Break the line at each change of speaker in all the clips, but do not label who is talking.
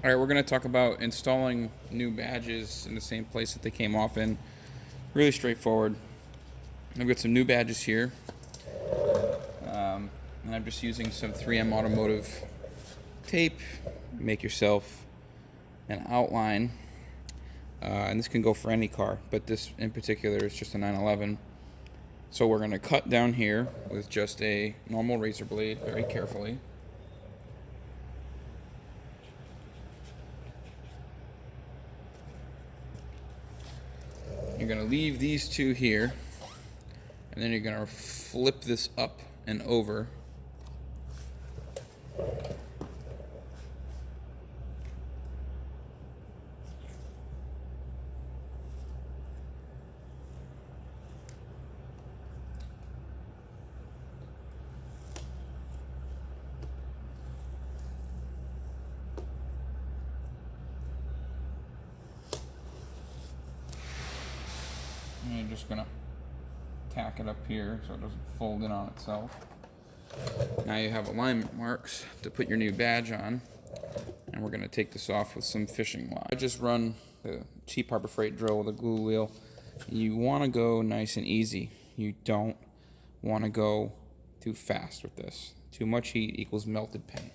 All right, we're going to talk about installing new badges in the same place that they came off in. Really straightforward. I've got some new badges here, and I'm just using some 3M Automotive tape. Make yourself an outline, and this can go for any car, but this in particular is just a 911. So we're going to cut down here with just a normal razor blade very carefully. You're going to leave these two here, and then you're going to flip this up and over. And you're just going to tack it up here so it doesn't fold in on itself. Now you have alignment marks to put your new badge on, and we're going to take this off with some fishing wire. I just run the cheap Harbor Freight drill with a glue wheel. You want to go nice and easy. You don't want to go too fast with this. Too much heat equals melted paint.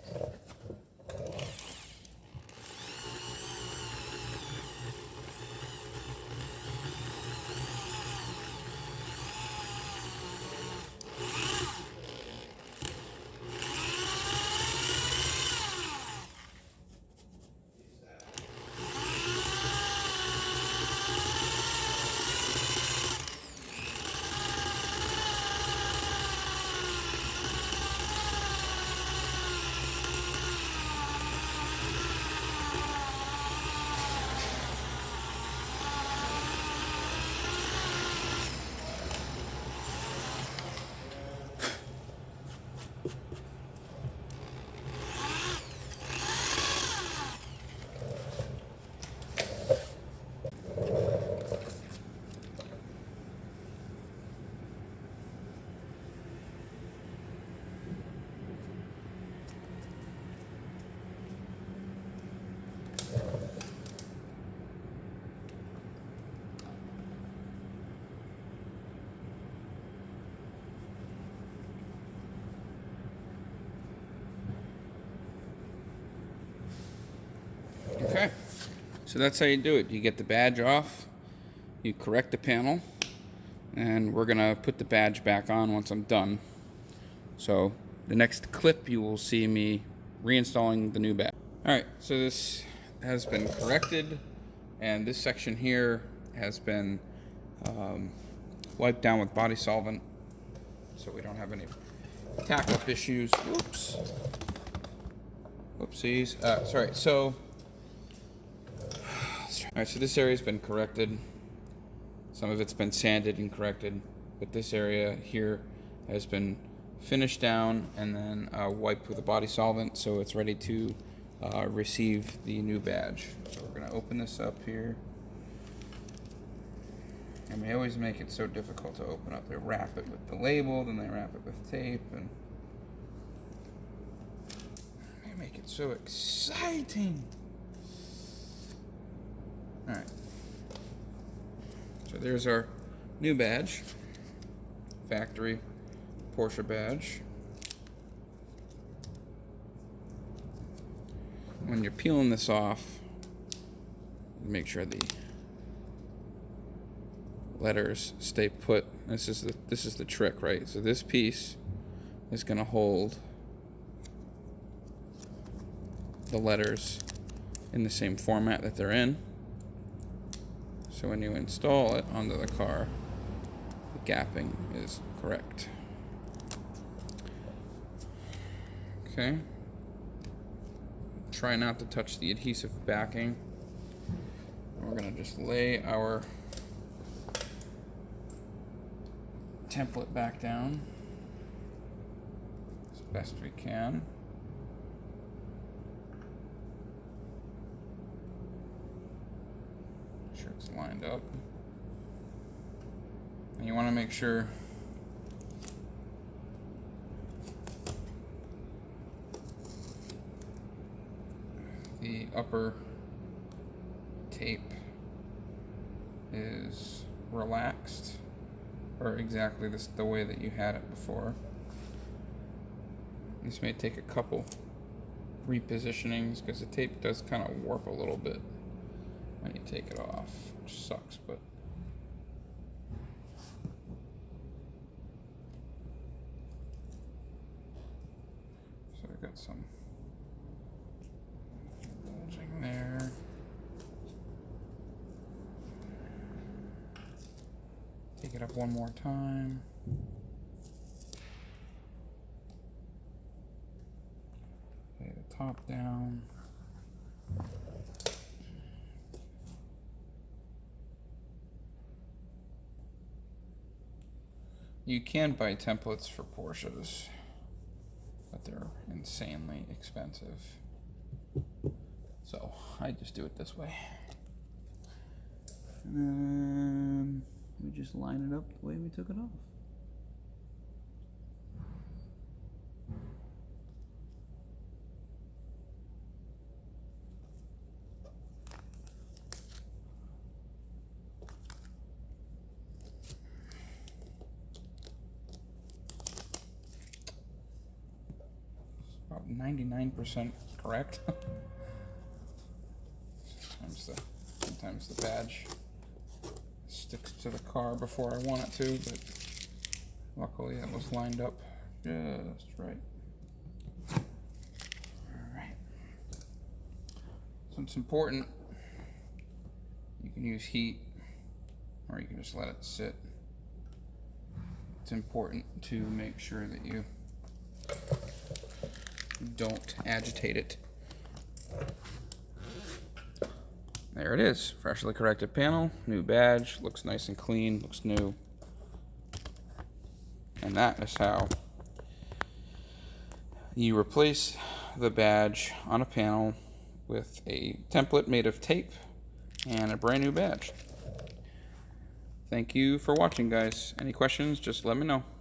Okay, so that's how you do it. You get the badge off, you correct the panel, and we're gonna put the badge back on once I'm done. So the next clip you will see me reinstalling the new badge. Alright, so this has been corrected, and this section here has been wiped down with body solvent so we don't have any tack-up issues. Whoops. Whoopsies. Sorry, so alright, so this area's been corrected. Some of it's been sanded and corrected, but this area here has been finished down and then wiped with a body solvent, so it's ready to receive the new badge. So we're going to open this up here. And they always make it so difficult to open up. They wrap it with the label, then they wrap it with tape, and they make it so exciting. Alright, so there's our new badge, factory Porsche badge. When you're peeling this off, make sure the letters stay put. This is the trick, right? So this piece is going to hold the letters in the same format that they're in. So when you install it onto the car, the gapping is correct. Okay. Try not to touch the adhesive backing. We're going to just lay our template back down as best we can. Make sure it's lined up. And you want to make sure the upper tape is relaxed, or exactly the way that you had it before. This may take a couple repositionings because the tape does kind of warp a little bit when you take it off, which sucks, but so I got some bulging there. Take it up one more time. Lay the top down. You can buy templates for Porsches, but they're insanely expensive. So I just do it this way. And then we just line it up the way we took it off. About 99% correct. Sometimes the badge sticks to the car before I want it to, but luckily it was lined up just right. Alright. So it's important. You can use heat, or you can just let it sit. It's important to make sure that you don't agitate it. There it is, freshly corrected panel, new badge, looks nice and clean, looks new. And that is how you replace the badge on a panel with a template made of tape and a brand new badge. Thank you for watching, guys. Any questions, just let me know.